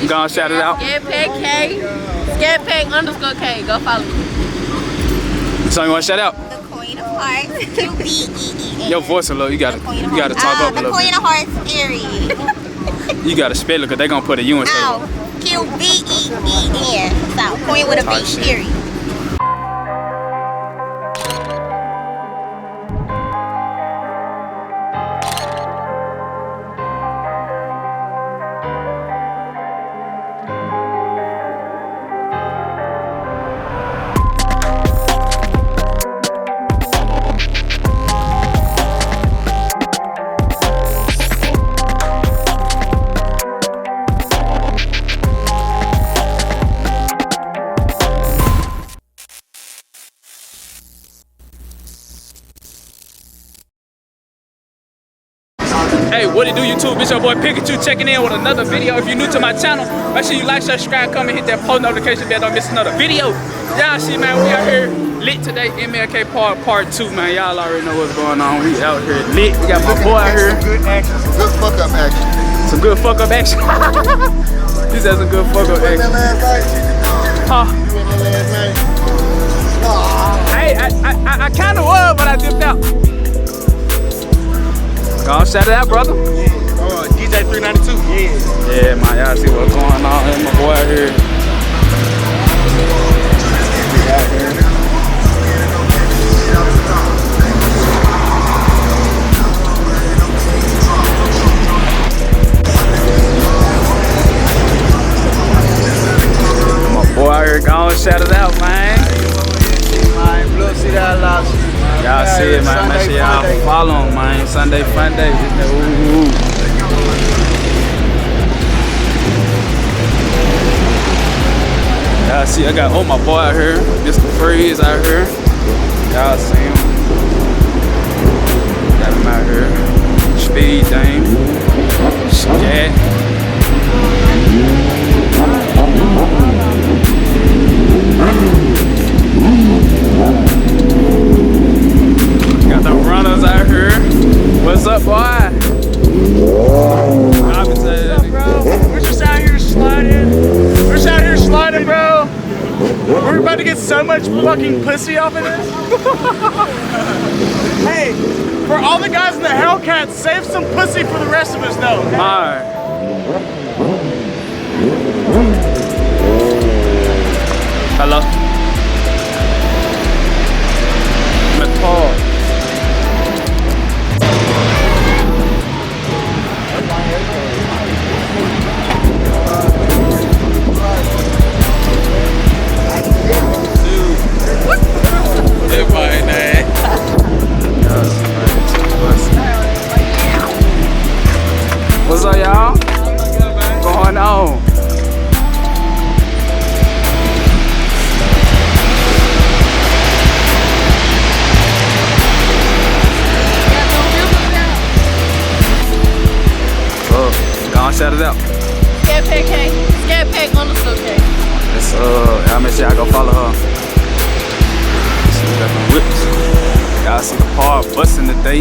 Go on, shout it out. Scarepack_K. Go follow me. So you want to shout out? The Queen of Hearts, QBEEN. Your voice a little. You gotta talk up a little. The Queen of Hearts, period. You gotta spell it because they gonna put a U instead. Oh, QBEEN. So Queen with a B, period. Hey, what it do, YouTube? It's your boy Pikachu checking in with another video. If you're new to my channel, make sure you like, subscribe, comment, hit that post notification bell. Don't miss another video. Y'all see, man, we out here lit today. MLK part 2, man. Y'all already know what's going on. We out here lit. We got my boy out here. Some good action. Some good fuck-up action. Some good fuck-up action. He said some good fuck-up action. Huh? You went there last night? Hey, I kind of was, but I dipped out. Go on, shout it out, brother. DJ 392. Yeah, man, y'all see what's going on. There's my boy out here. My boy out here, go on, shout it out, man. Y'all see it, man. Make sure y'all follow him, man. Sunday FUNDAY. Y'all see, I got my boy out here. Mr. Freeze out here. Y'all see him. Got him out here. Speed Dame. Scat. Got the runners out here. What's up, boy? What's up, bro? We're just out here sliding. We're just out here sliding, bro. We're about to get so much fucking pussy off of this. Hey, for all the guys in the Hellcats, save some pussy for the rest of us, though. Okay? Alright. Hello? Paul. What's up, y'all? What's going on? Shout it out. Scarepack_K. It's y'all make sure y'all go follow her. See, we got the whips. Y'all see the part busting today.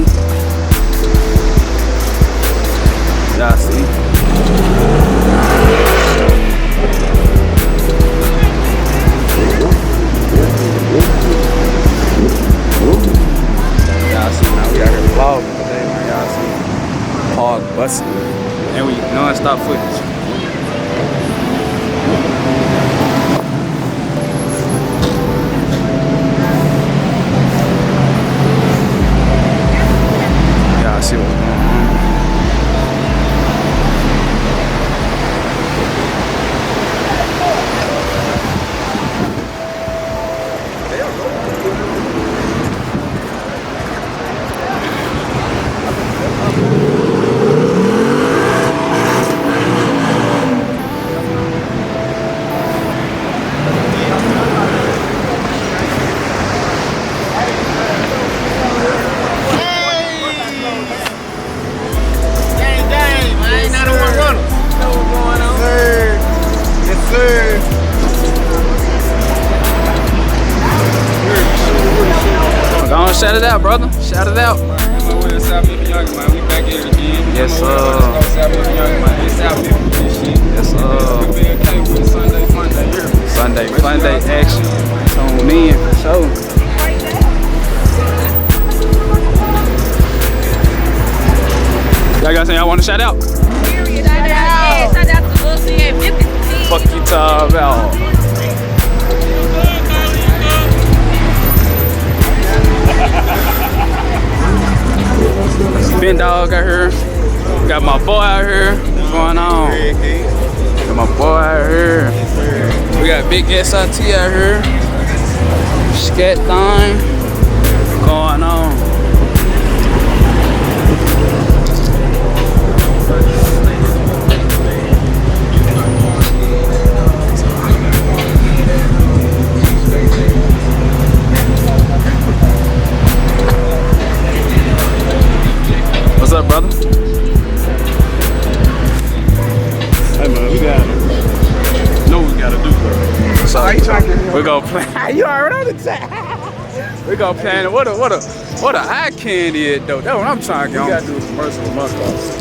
Y'all see. Y'all see, now we out here vlogging today, man. Y'all see. Part busting. And we non-stop footage. Yeah, I see what's going on. Shout it out, brother. Shout it out. Yes, sir. Yes, sir. action. Tune in for sure. Y'all got something y'all want to shout out? Shout out to Lucy and MEMPHIS. Fuck you talking about? Ben Dog out here. Got my boy out here. What's going on? Got my boy out here. We got Big SIT out here. Scat thing going on. What's up, brother? Hey man, we got know what we gotta do, bro. So we gonna play. You already on the time. We gonna plan what a eye candy is though. That's what I'm trying to get on. We gotta do a commercial with Muskoff.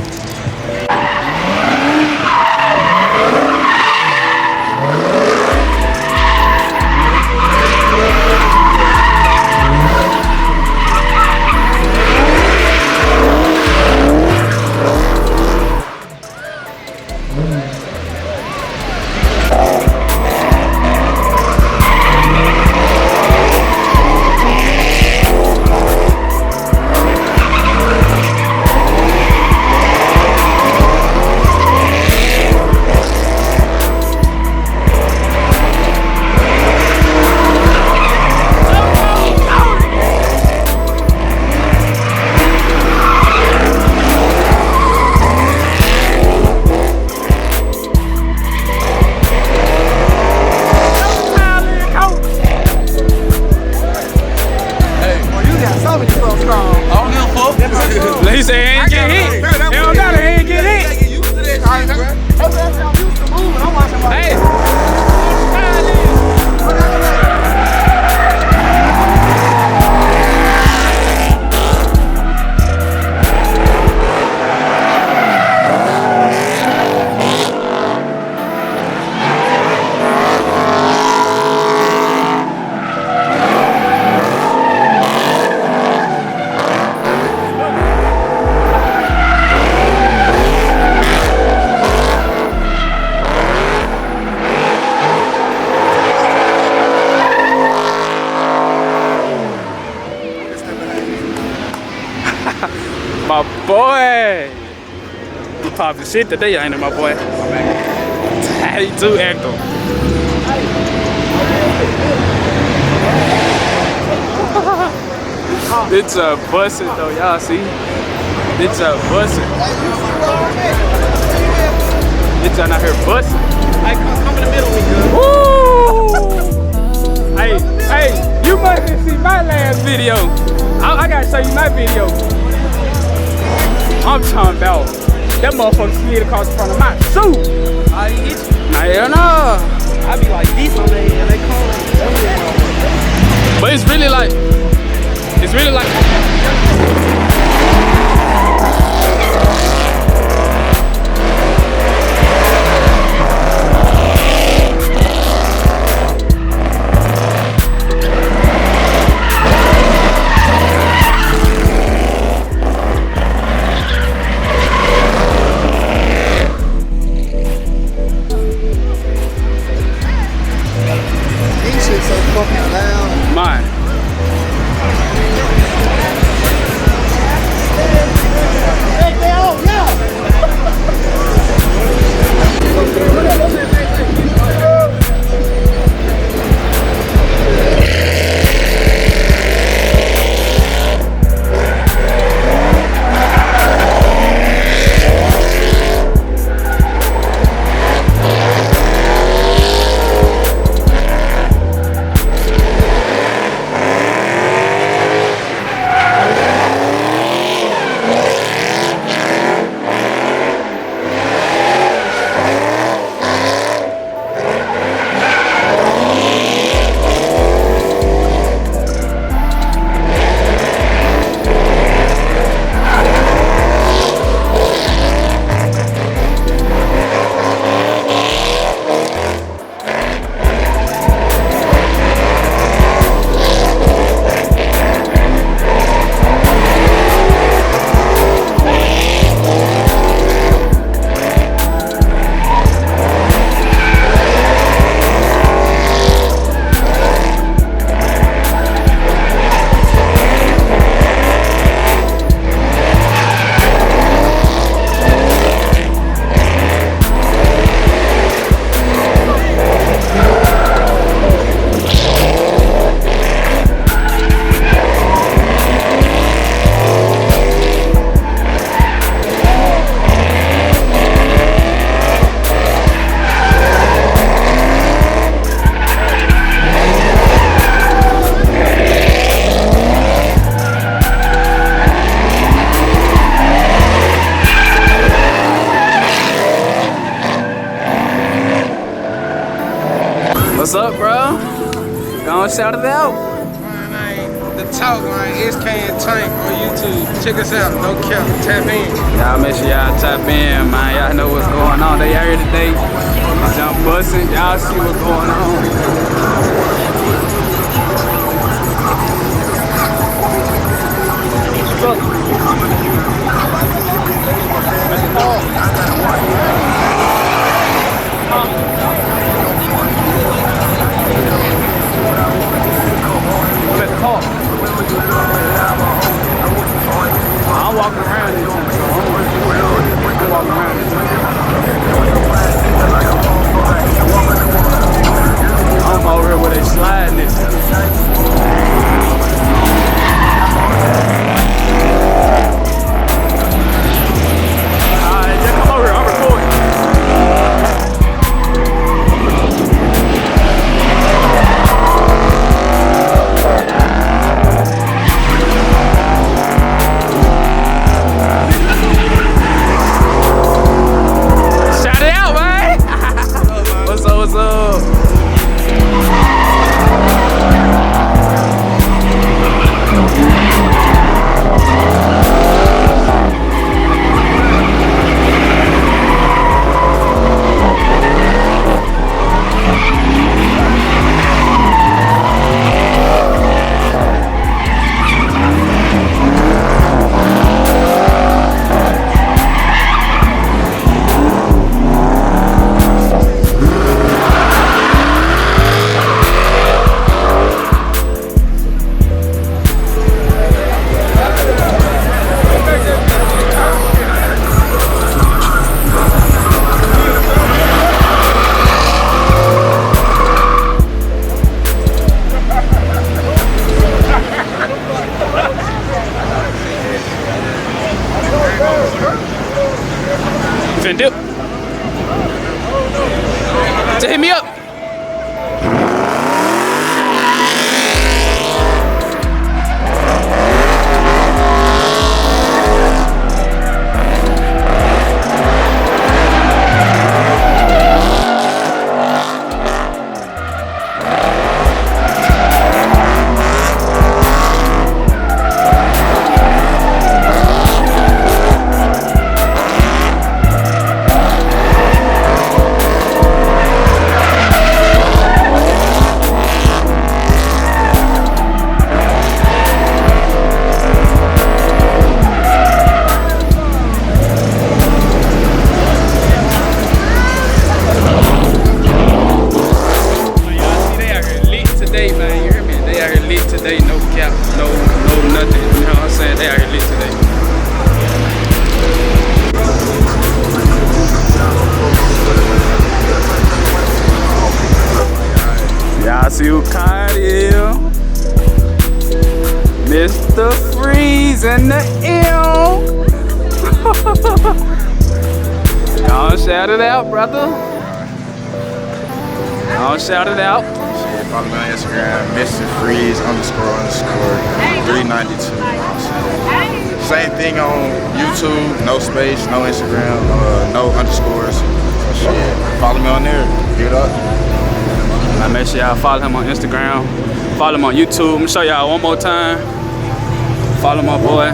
He said he ain't get hit. It don't matter, he ain't get hit. Hey. My boy, he popped the shit today, ain't it, my boy? He too active. It's a bussin' though, y'all see? It's a bussin'. It's out here bussin'. Hey, come in the middle with me, Woo! Hey, you must have seen my last video. I gotta show you my video. I'm talking about that motherfucker slid across the front of my shoe. I hit you. Hell no. I be like this on there and they come. But it's really like. These shit so fucking loud. Mine. What's up, bro? Gonna shout it out. The Talk Line, SK and Tank on YouTube. Check us out, no cap, tap in. Y'all make sure y'all tap in, man. Y'all know what's going on. They out here today. Jump busting. Y'all see what's going on. I'm walking around this time, so I'm walking around this time. I'm over here where they sliding this. Alright, just come over here, I'm recording. Shout it out, man! What's up, what's up? Finna dip. Just hit me up. Mr. Freeze and the L. Don't shout it out, brother. Don't shout it out. Shit, follow me on Instagram, Mr. Freeze __392. Same thing on YouTube, no space, no Instagram, no underscores. So shit, follow me on there. Get up. Now make sure y'all follow him on Instagram. Follow him on YouTube. I'm gonna show y'all one more time. Follow my boy.